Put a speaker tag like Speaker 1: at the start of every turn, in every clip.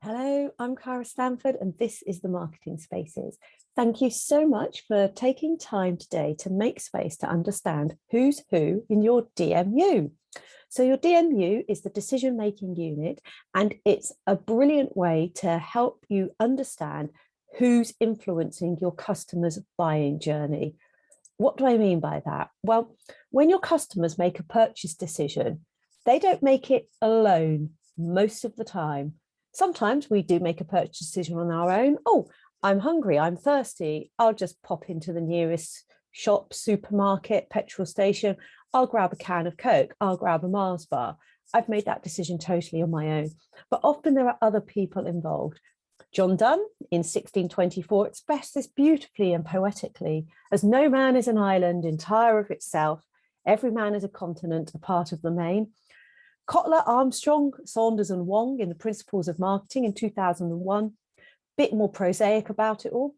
Speaker 1: Hello, I'm Cara Stanford, and this is the Marketing Spaces. Thank you so much for taking time today to make space to understand who's who in your DMU. So your DMU is the decision-making unit, and it's a brilliant way to help you understand who's influencing your customer's buying journey. What do I mean by that? Well, when your customers make a purchase decision, they don't make it alone most of the time. Sometimes we do make a purchase decision on our own. Oh, I'm hungry, I'm thirsty. I'll just pop into the nearest shop, supermarket, petrol station. I'll grab a can of Coke. I'll grab a Mars bar. I've made that decision totally on my own. But often there are other people involved. John Donne in 1624 expressed this beautifully and poetically: as no man is an island entire of itself, every man is a continent, a part of the main. Kotler, Armstrong, Saunders and Wong in the Principles of Marketing in 2001, bit more prosaic about it all.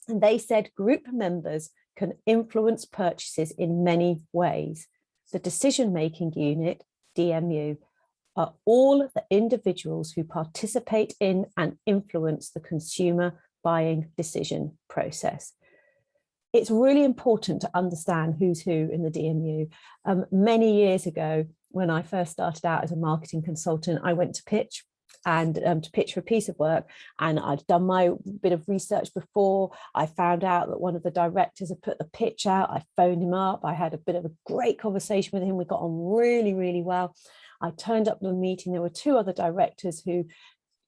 Speaker 1: And they said group members can influence purchases in many ways. The decision-making unit, DMU, are all the individuals who participate in and influence the consumer buying decision process. It's really important to understand who's who in the DMU. Many years ago, when I first started out as a marketing consultant, I went to pitch for a piece of work, and I'd done my bit of research before. I found out that one of the directors had put the pitch out. I phoned him up. I had a bit of a great conversation with him. We got on really, really well. I turned up to the meeting. There were two other directors who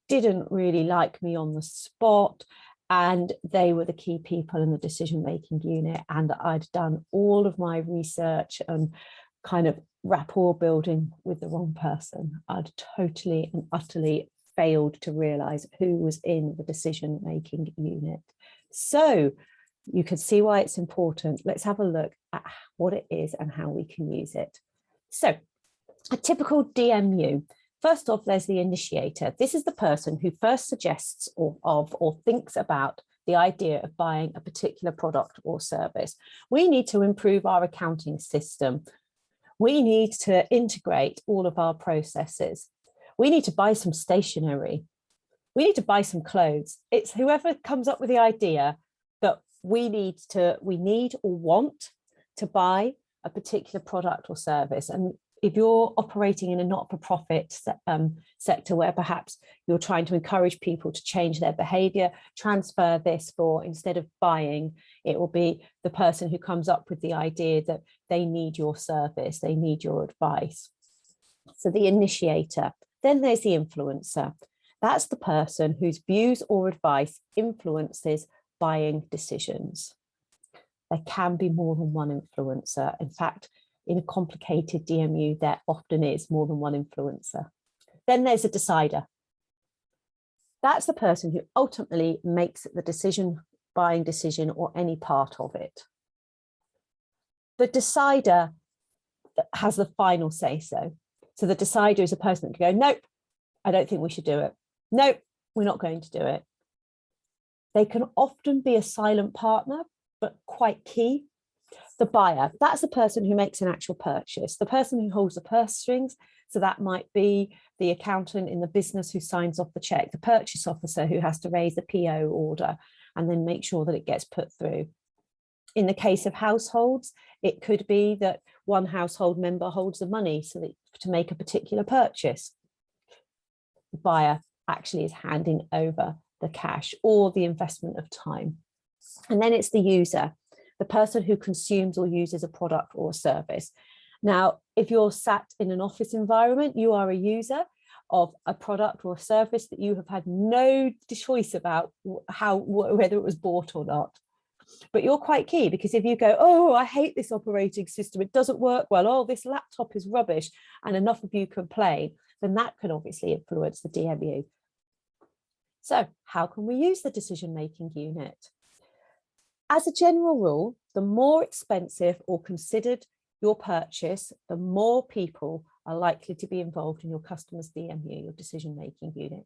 Speaker 1: didn't really like me on the spot, and they were the key people in the decision-making unit. And I'd done all of my research and kind of rapport building with the wrong person. I'd totally and utterly failed to realize who was in the decision-making unit. So you can see why it's important. Let's have a look at what it is and how we can use it. So a typical DMU. First off, there's the initiator. This is the person who first suggests or thinks about the idea of buying a particular product or service. We need to improve our accounting system. We need to integrate all of our processes. We need to buy some stationery. We need to buy some clothes. It's whoever comes up with the idea that we need or want to buy a particular product or service. And if you're operating in a not-for-profit sector where perhaps you're trying to encourage people to change their behavior, transfer this for, instead of buying, it will be the person who comes up with the idea that they need your service, they need your advice. So the initiator. Then there's the influencer. That's the person whose views or advice influences buying decisions. There can be more than one influencer. In fact, in a complicated DMU, there often is more than one influencer. Then there's a decider. That's the person who ultimately makes the buying decision or any part of it. The decider has the final say-so. So the decider is a person that can go, nope, I don't think we should do it. Nope, we're not going to do it. They can often be a silent partner, but quite key. The buyer, that's the person who makes an actual purchase, the person who holds the purse strings. So that might be the accountant in the business who signs off the check, the purchase officer who has to raise the PO order and then make sure that it gets put through. In the case of households, it could be that one household member holds the money to make a particular purchase. The buyer actually is handing over the cash or the investment of time. And then it's the user, the person who consumes or uses a product or a service. Now, if you're sat in an office environment, you are a user of a product or a service that you have had no choice about whether it was bought or not. But you're quite key, because if you go, oh, I hate this operating system, it doesn't work well, oh, this laptop is rubbish, and enough of you complain, then that can obviously influence the DMU. So how can we use the decision-making unit? As a general rule, the more expensive or considered your purchase, the more people are likely to be involved in your customer's DMU, your decision-making unit.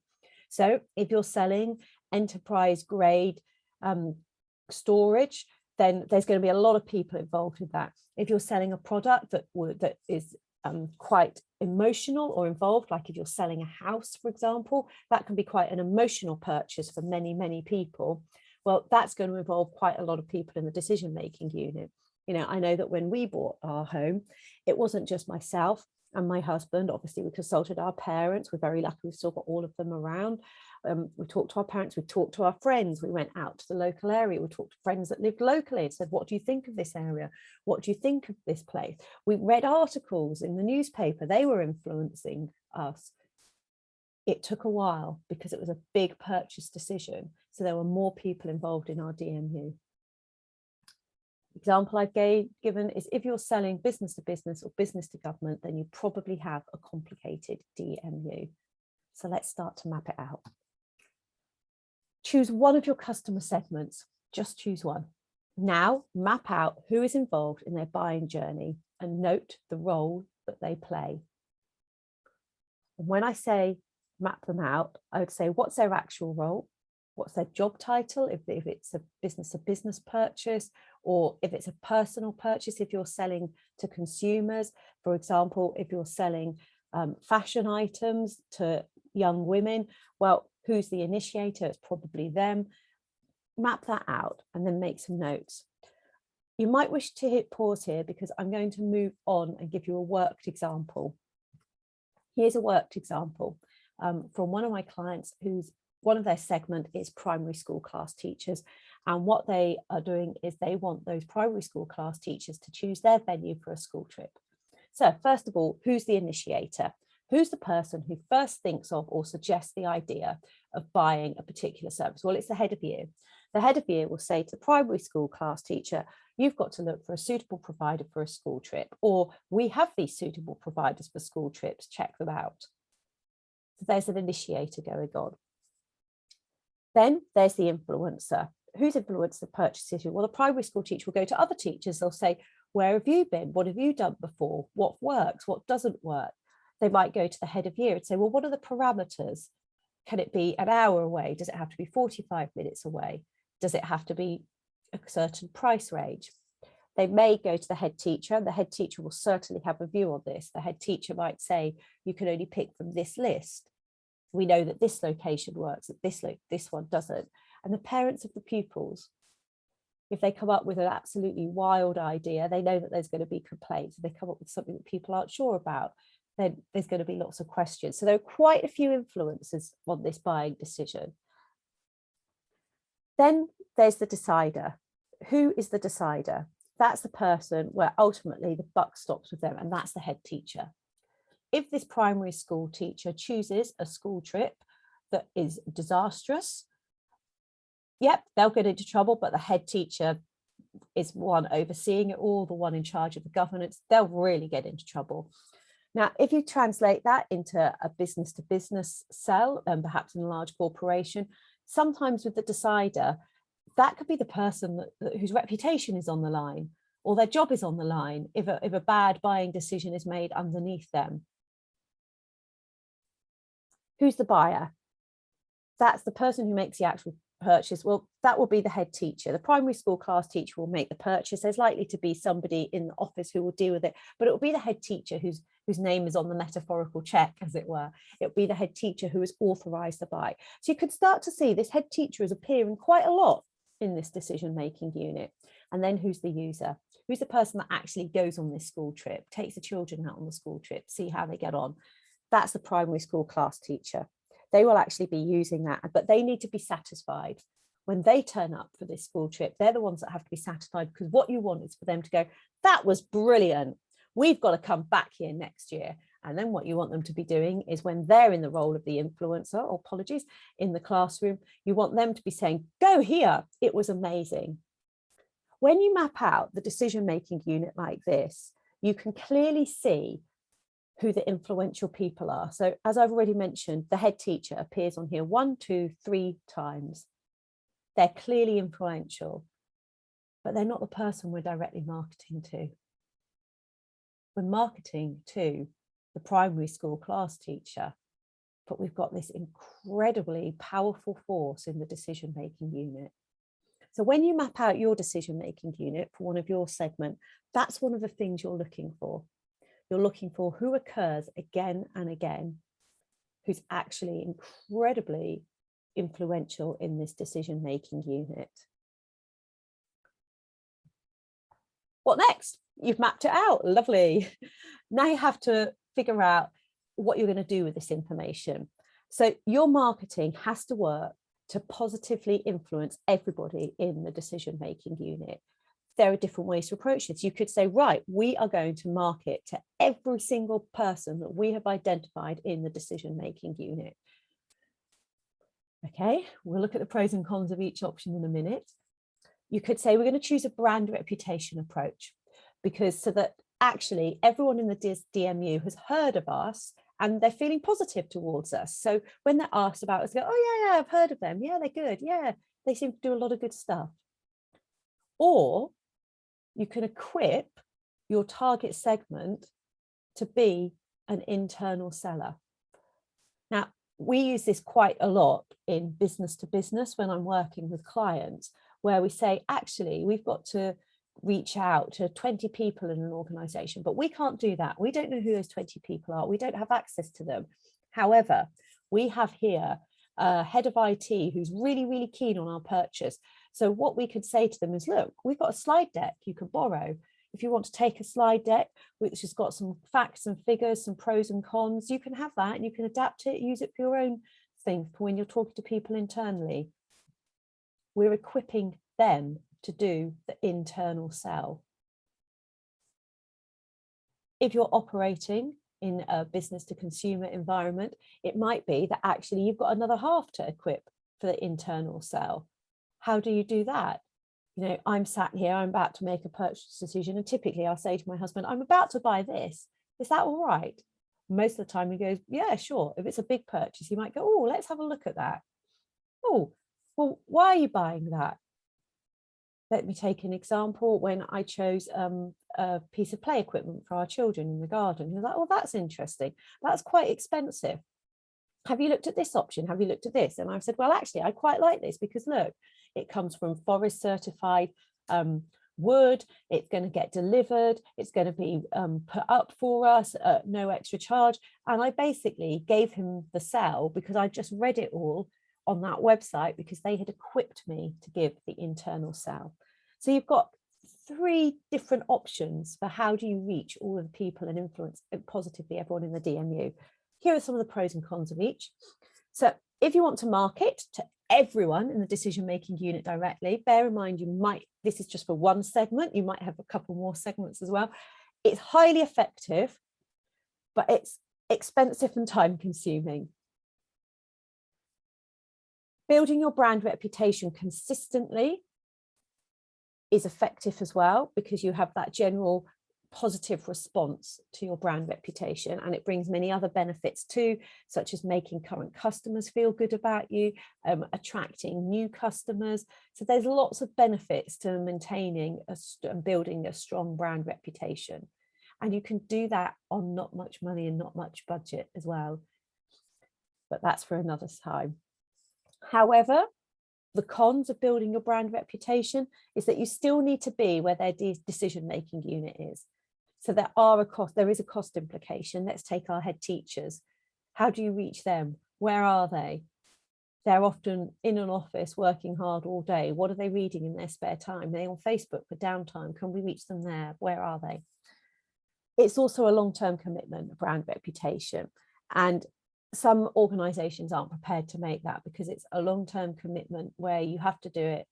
Speaker 1: So if you're selling enterprise grade storage, then there's going to be a lot of people involved in that. If you're selling a product that is quite emotional or involved, like if you're selling a house, for example, that can be quite an emotional purchase for many, many people. Well, that's going to involve quite a lot of people in the decision-making unit. You know, I know that when we bought our home, it wasn't just myself and my husband. Obviously, we consulted our parents. We're very lucky we've still got all of them around. We talked to our parents, we talked to our friends, we went out to the local area, we talked to friends that lived locally and said, what do you think of this area? What do you think of this place? We read articles in the newspaper, they were influencing us. It took a while because it was a big purchase decision. So there were more people involved in our DMU. Example I've given is if you're selling business to business or business to government, then you probably have a complicated DMU. So let's start to map it out. Choose one of your customer segments, just choose one. Now map out who is involved in their buying journey and note the role that they play. And when I say map them out, I would say, what's their actual role? What's their job title if it's a business purchase, or if it's a personal purchase, if you're selling to consumers. For example, if you're selling fashion items to young women, well, who's the initiator? It's probably them. Map that out and then make some notes. You might wish to hit pause here because I'm going to move on and give you a worked example. Here's a worked example from one of my clients who's one of their segment is primary school class teachers. And what they are doing is they want those primary school class teachers to choose their venue for a school trip. So first of all, who's the initiator? Who's the person who first thinks of or suggests the idea of buying a particular service? Well, it's the head of year. The head of year will say to the primary school class teacher, you've got to look for a suitable provider for a school trip, or we have these suitable providers for school trips, check them out. So there's an initiator going on. Then there's the influencer. Who's influenced the purchase decision? Well, the primary school teacher will go to other teachers. They'll say, where have you been? What have you done before? What works? What doesn't work? They might go to the head of year and say, well, what are the parameters? Can it be an hour away? Does it have to be 45 minutes away? Does it have to be a certain price range? They may go to the head teacher, and the head teacher will certainly have a view on this. The head teacher might say, you can only pick from this list. We know that this location works, that this one doesn't. And the parents of the pupils, if they come up with an absolutely wild idea, they know that there's going to be complaints. If they come up with something that people aren't sure about, then there's going to be lots of questions. So there are quite a few influences on this buying decision. Then there's the decider. Who is the decider? That's the person where ultimately the buck stops with them, and that's the head teacher. If this primary school teacher chooses a school trip that is disastrous, yep, they'll get into trouble, but the head teacher is one overseeing it all, the one in charge of the governance, they'll really get into trouble. Now, if you translate that into a business to business sell, and perhaps in a large corporation, sometimes with the decider, that could be the person whose reputation is on the line, or their job is on the line if a bad buying decision is made underneath them. Who's the buyer? That's the person who makes the actual purchase. Well, that will be the head teacher. The primary school class teacher will make the purchase. There's likely to be somebody in the office who will deal with it, but it will be the head teacher whose name is on the metaphorical check, as it were. It will be the head teacher who has authorized the buy. So you could start to see this head teacher is appearing quite a lot in this decision-making unit. And then who's the user? Who's the person that actually goes on this school trip, takes the children out on the school trip, see how they get on? That's the primary school class teacher. They will actually be using that, but they need to be satisfied. When they turn up for this school trip, they're the ones that have to be satisfied, because what you want is for them to go, that was brilliant. We've got to come back here next year. And then what you want them to be doing is when they're in the role of the influencer, or apologies, in the classroom, you want them to be saying, go here, it was amazing. When you map out the decision-making unit like this, you can clearly see who the influential people are. So as I've already mentioned, the head teacher appears on here 1, 2, 3 times. They're clearly influential, but they're not the person we're directly marketing to. We're marketing to the primary school class teacher, but we've got this incredibly powerful force in the decision-making unit. So when you map out your decision-making unit for one of your segment, that's one of the things you're looking for. You're looking for who occurs again and again, who's actually incredibly influential in this decision-making unit. What next? You've mapped it out. Lovely. Now you have to figure out what you're going to do with this information. So your marketing has to work to positively influence everybody in the decision-making unit. There are different ways to approach this. You could say, right, we are going to market to every single person that we have identified in the decision-making unit. Okay, we'll look at the pros and cons of each option in a minute. You could say we're going to choose a brand reputation approach, because so that actually everyone in the DMU has heard of us and they're feeling positive towards us. So when they're asked about us, they go, oh yeah, I've heard of them. Yeah, they're good. Yeah, they seem to do a lot of good stuff. Or you can equip your target segment to be an internal seller. Now, we use this quite a lot in business to business when I'm working with clients, where we say, actually, we've got to reach out to 20 people in an organization, but we can't do that. We don't know who those 20 people are. We don't have access to them. However, we have here a head of IT who's really, really keen on our purchase. So what we could say to them is, look, we've got a slide deck you can borrow. If you want to take a slide deck, which has got some facts and figures, some pros and cons, you can have that and you can adapt it, use it for your own thing for when you're talking to people internally. We're equipping them to do the internal sell. If you're operating in a business to consumer environment, it might be that actually you've got another half to equip for the internal sell. How do you do that? You know, I'm sat here, I'm about to make a purchase decision, and typically I'll say to my husband, I'm about to buy this. Is that all right? Most of the time he goes, yeah, sure. If it's a big purchase, he might go, oh, let's have a look at that. Oh, well, why are you buying that? Let me take an example. When I chose a piece of play equipment for our children in the garden, he was like, oh, that's interesting. That's quite expensive. Have you looked at this option? Have you looked at this? And I've said, well, actually, I quite like this because look, it comes from forest certified wood. It's going to get delivered. It's going to be put up for us at no extra charge. And I basically gave him the sell because I just read it all on that website because they had equipped me to give the internal sell. So you've got 3 different options for how do you reach all of the people and influence positively everyone in the DMU. Here are some of the pros and cons of each. So if you want to market to everyone in the decision-making unit directly, bear in mind this is just for one segment, you might have a couple more segments as well. It's highly effective, but it's expensive and time consuming. Building your brand reputation consistently is effective as well because you have that general positive response to your brand reputation, and it brings many other benefits too, such as making current customers feel good about you, attracting new customers. So there's lots of benefits to maintaining and building a strong brand reputation, and you can do that on not much money and not much budget as well, but that's for another time. However, the cons of building your brand reputation is that you still need to be where their decision-making unit is. So there is a cost implication. Let's take our head teachers. How do you reach them? Where are they? They're often in an office working hard all day. What are they reading in their spare time? Are they on Facebook for downtime? Can we reach them there? Where are they? It's also a long-term commitment, a brand reputation. And some organizations aren't prepared to make that because it's a long-term commitment where you have to do it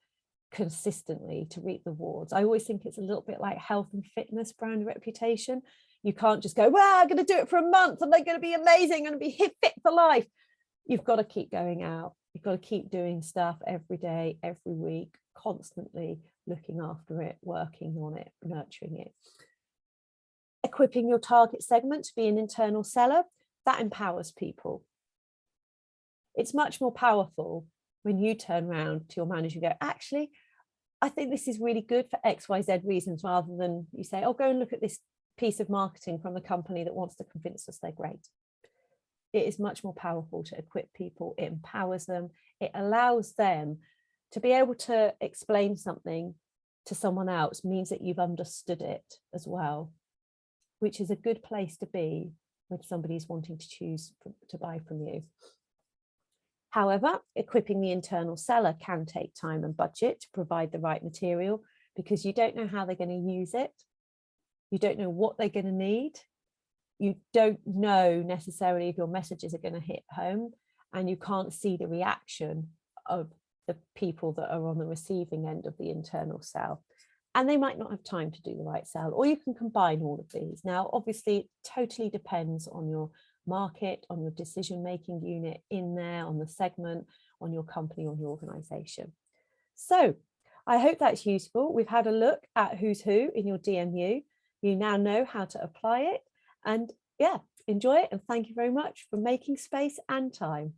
Speaker 1: consistently to reap the rewards. I always think it's a little bit like health and fitness brand reputation. You can't just go, well, I'm going to do it for a month and they're going to be amazing, going to be fit for life. You've got to keep going out. You've got to keep doing stuff every day, every week, constantly looking after it, working on it, nurturing it. Equipping your target segment to be an internal seller, that empowers people. It's much more powerful when you turn around to your manager and go, actually, I think this is really good for XYZ reasons, rather than you say, oh, go and look at this piece of marketing from a company that wants to convince us they're great. It is much more powerful to equip people. It empowers them. It allows them to be able to explain something to someone else, means that you've understood it as well, which is a good place to be when somebody's wanting to choose to buy from you. However, equipping the internal seller can take time and budget to provide the right material, because you don't know how they're going to use it. You don't know what they're going to need. You don't know necessarily if your messages are going to hit home, and you can't see the reaction of the people that are on the receiving end of the internal sell. And they might not have time to do the right sell, or you can combine all of these. Now, obviously, it totally depends on your market, on your decision-making unit in there, on the segment, on your company or your organization. So I hope that's useful. We've had a look at who's who in your DMU. You now know how to apply it, and yeah, enjoy it. And thank you very much for making space and time.